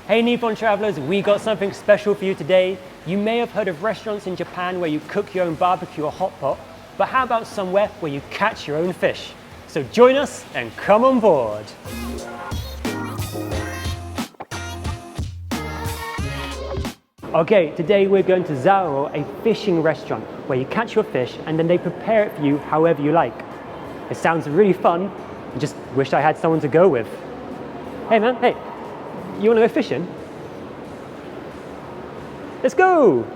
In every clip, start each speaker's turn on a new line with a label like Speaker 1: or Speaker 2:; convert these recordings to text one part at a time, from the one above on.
Speaker 1: Hey Nippon travelers, we got something special for you today. You may have heard of restaurants in Japan where you cook your own barbecue or hot pot, but how about somewhere where you catch your own fish? So join us and come on board. Okay, today we're going to Zauo, a fishing restaurant where you catch your fish and then they prepare it for you however you like. It sounds really fun. I just wish I had someone to go with. Hey man, hey, you want to go fishing? Let's go!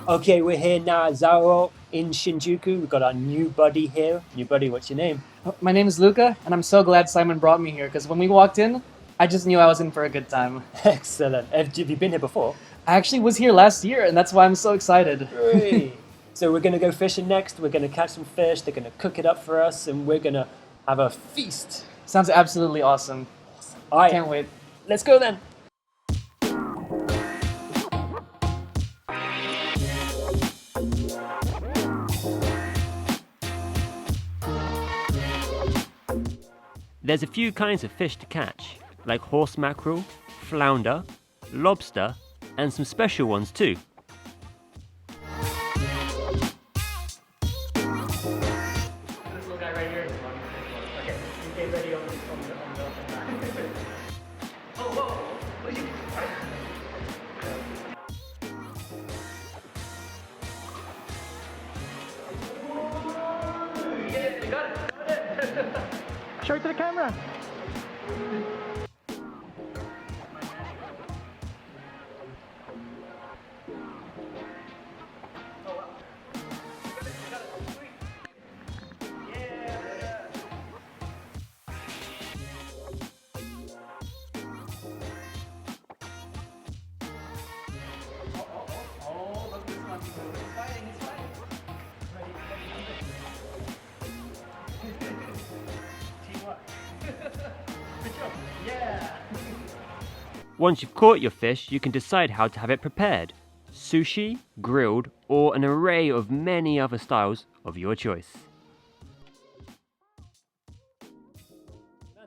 Speaker 1: Okay, we're here now at Zauo in Shinjuku. We've got our new buddy here. New buddy, what's your name?
Speaker 2: My name is Luca, and I'm so glad Simon brought me here, because when we walked in, I just knew I was in for a good time.
Speaker 1: Excellent. Have you been here before?
Speaker 2: I actually was here last year, and that's why I'm so excited.
Speaker 1: Great. So we're going to go fishing next. We're going to catch some fish. They're going to cook it up for us, and we're going to have a feast.
Speaker 2: Sounds absolutely awesome.
Speaker 1: All right.
Speaker 2: Can't wait.
Speaker 1: Let's go then. There's a few kinds of fish to catch, like horse mackerel, flounder, lobster, and some special ones too.
Speaker 2: This little guy right here is one. Okay, you get ready on the back. Oh, whoa! What did you do? Yeah, you got it! Show it to the camera!
Speaker 1: Once you've caught your fish, you can decide how to have it prepared. Sushi, grilled, or an array of many other styles of your choice.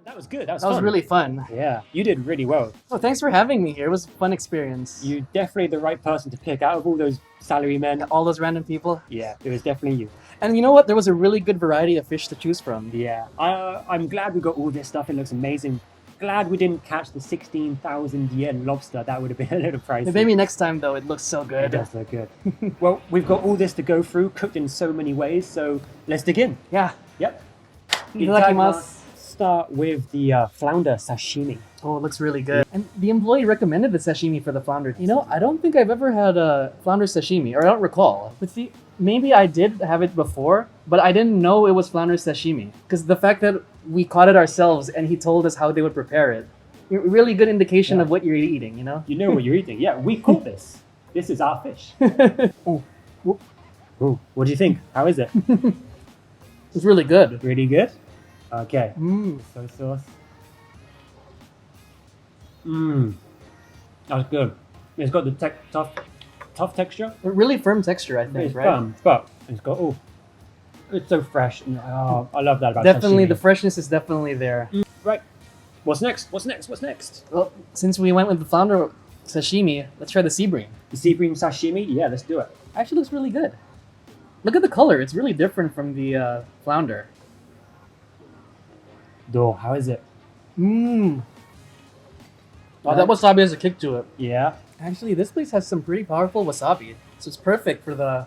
Speaker 1: That was good. That was fun.
Speaker 2: That was really fun.
Speaker 1: Yeah, you did really well.
Speaker 2: Oh, thanks for having me here. It was a fun experience.
Speaker 1: You're definitely the right person to pick out of all those salarymen.
Speaker 2: All those random people.
Speaker 1: Yeah, it was definitely you.
Speaker 2: And you know what? There was a really good variety of fish to choose from.
Speaker 1: Yeah, I'm glad we got all this stuff. It looks amazing. Glad we didn't catch the 16,000 yen lobster. That would have been a little pricey.
Speaker 2: Maybe next time, though. It looks so good.
Speaker 1: It does look good. Well, we've got all this to go through, cooked in so many ways, so let's dig in.
Speaker 2: Yeah.
Speaker 1: Yep.
Speaker 2: Itadakimasu.
Speaker 1: Start with the flounder sashimi.
Speaker 2: Oh, it looks really good. And the employee recommended the sashimi for the flounder. You know, I don't think I've ever had a flounder sashimi, or I don't recall. But see, maybe I did have it before, but I didn't know it was flounder sashimi. Because the fact that we caught it ourselves and he told us how they would prepare it, really good indication of what you're eating, you know?
Speaker 1: You know what you're eating. Yeah, we caught this. This is our fish.
Speaker 2: Oh.
Speaker 1: Ooh, what do you think? How is it?
Speaker 2: It's really good.
Speaker 1: Really good? Okay. Soy sauce. That's good. It's got the tough texture.
Speaker 2: A really firm texture, I think,
Speaker 1: It's
Speaker 2: right?
Speaker 1: firm, but it's got, it's so fresh. And, I love that about
Speaker 2: Definitely,
Speaker 1: sashimi.
Speaker 2: the freshness is definitely there.
Speaker 1: Right. What's next? What's next? What's next?
Speaker 2: Well, since we went with the flounder sashimi, let's try the sea bream.
Speaker 1: The sea bream sashimi? Yeah, let's do it.
Speaker 2: Actually looks really good. Look at the color. It's really different from the flounder.
Speaker 1: Do, how is it?
Speaker 2: Oh, that wasabi has a kick to it.
Speaker 1: Yeah.
Speaker 2: Actually, this place has some pretty powerful wasabi, so it's perfect for the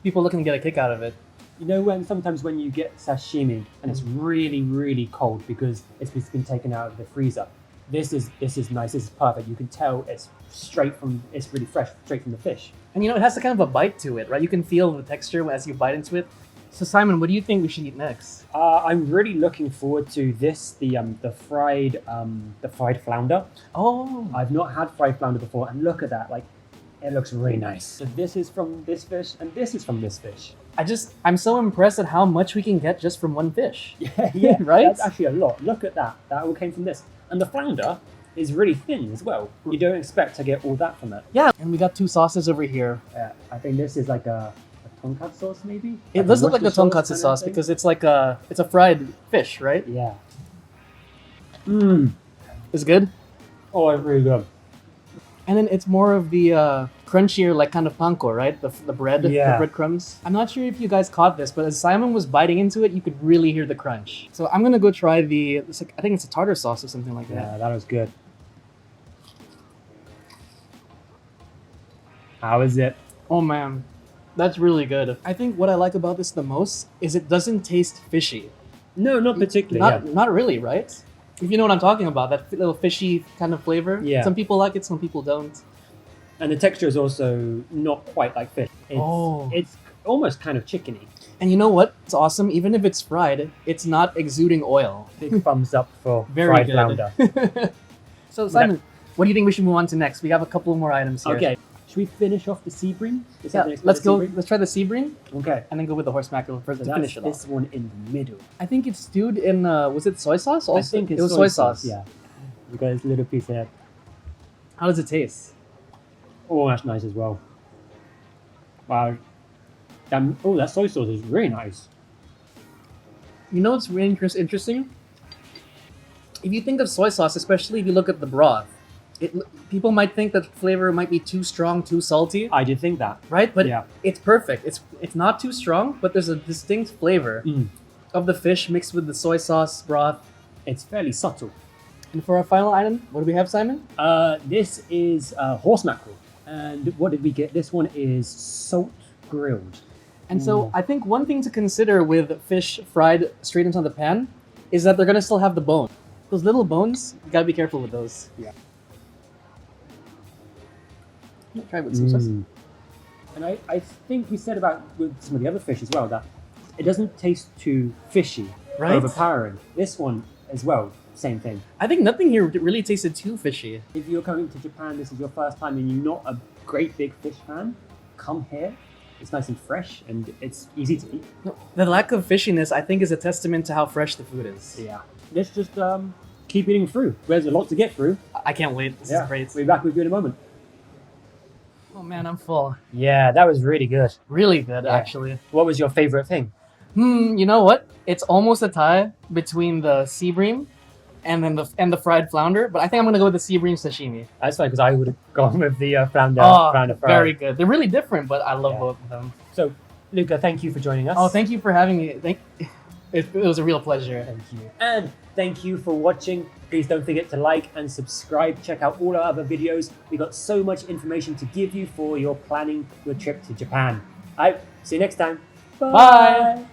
Speaker 2: people looking to get a kick out of it.
Speaker 1: You know, sometimes when you get sashimi and it's really, really cold because it's been taken out of the freezer. This is nice. This is perfect. You can tell it's really fresh, straight from the fish.
Speaker 2: And you know, it has a kind of a bite to it, right? You can feel the texture as you bite into it. So Simon, what do you think we should eat next?
Speaker 1: I'm really looking forward to this, the fried flounder.
Speaker 2: Oh,
Speaker 1: I've not had fried flounder before, and look at that, like, it looks really nice. So this is from this fish, and this is from this fish.
Speaker 2: I'm so impressed at how much we can get just from one fish.
Speaker 1: Yeah,
Speaker 2: Right?
Speaker 1: That's actually a lot. Look at that. That all came from this. And the flounder is really thin as well. You don't expect to get all that from it.
Speaker 2: Yeah, and we got 2 sauces over here.
Speaker 1: I think this is like a tonkatsu sauce, maybe?
Speaker 2: It does look like the tonkatsu sauce because it's like it's a fried fish, right?
Speaker 1: Yeah.
Speaker 2: It's good.
Speaker 1: Oh, it's really good.
Speaker 2: And then it's more of the crunchier, like kind of panko, right? The bread,
Speaker 1: Yeah.
Speaker 2: the breadcrumbs. I'm not sure if you guys caught this, but as Simon was biting into it, you could really hear the crunch. So I'm gonna go try I think it's a tartar sauce or something like that.
Speaker 1: Yeah, that was good. How is it?
Speaker 2: Oh man, that's really good. I think what I like about this the most is it doesn't taste fishy.
Speaker 1: No, not particularly.
Speaker 2: Not really, right? If you know what I'm talking about, that little fishy kind of flavor.
Speaker 1: Yeah.
Speaker 2: Some people like it, some people don't.
Speaker 1: And the texture is also not quite like fish. It's almost kind of chickeny.
Speaker 2: And you know what? It's awesome. Even if it's fried, it's not exuding oil.
Speaker 1: Big thumbs up for
Speaker 2: Very
Speaker 1: fried
Speaker 2: good.
Speaker 1: flounder.
Speaker 2: So Simon, what do you think we should move on to next? We have a couple more items here.
Speaker 1: Okay. Should we finish off the sea bream?
Speaker 2: Yeah, let's go. Let's try the sea bream
Speaker 1: Okay.
Speaker 2: and then go with the horse mackerel first to
Speaker 1: That's
Speaker 2: finish it off.
Speaker 1: this one in the middle.
Speaker 2: I think it's stewed in was it soy sauce? Also?
Speaker 1: I think
Speaker 2: it was soy sauce.
Speaker 1: Yeah. We got this little piece here.
Speaker 2: How does it taste?
Speaker 1: Oh, that's nice as well. Wow. That soy sauce is really nice.
Speaker 2: You know what's really interesting? If you think of soy sauce, especially if you look at the broth, people might think that flavor might be too strong, too salty,
Speaker 1: I did think that.
Speaker 2: right? But
Speaker 1: Yeah.
Speaker 2: it's perfect. It's not too strong, but there's a distinct flavor of the fish mixed with the soy sauce broth.
Speaker 1: It's fairly subtle.
Speaker 2: And for our final item, what do we have, Simon?
Speaker 1: This is horse mackerel. And what did we get? This one is salt grilled.
Speaker 2: And so I think one thing to consider with fish fried straight into the pan is that they're gonna still have the bone. Those little bones, you gotta be careful with those.
Speaker 1: Yeah.
Speaker 2: Try it with some sauce.
Speaker 1: And I think we said about with some of the other fish as well that it doesn't taste too fishy,
Speaker 2: Right?
Speaker 1: overpowering. This one as well, same thing.
Speaker 2: I think nothing here really tasted too fishy.
Speaker 1: If you're coming to Japan, this is your first time and you're not a great big fish fan, come here. It's nice and fresh and it's easy to eat.
Speaker 2: No, the lack of fishiness, I think, is a testament to how fresh the food is.
Speaker 1: Yeah. Let's just keep eating through. There's a lot to get through.
Speaker 2: I can't wait. This is great.
Speaker 1: We'll be back with you in a moment.
Speaker 2: Oh man, I'm full.
Speaker 1: Yeah, that was really good.
Speaker 2: Really good,
Speaker 1: Yeah.
Speaker 2: actually.
Speaker 1: What was your favorite thing?
Speaker 2: You know what? It's almost a tie between the sea bream and then the fried flounder, but I think I'm gonna go with the sea bream sashimi.
Speaker 1: That's fine because I would have gone with the flounder fry.
Speaker 2: Very good. They're really different, but I love
Speaker 1: Yeah.
Speaker 2: both of them.
Speaker 1: So, Luca, thank you for joining us.
Speaker 2: Oh, thank you for having me. It was a real pleasure.
Speaker 1: Thank you. And thank you for watching. Please don't forget to like and subscribe. Check out all our other videos. We got so much information to give you for your planning your trip to Japan. All right, see you next time.
Speaker 2: Bye.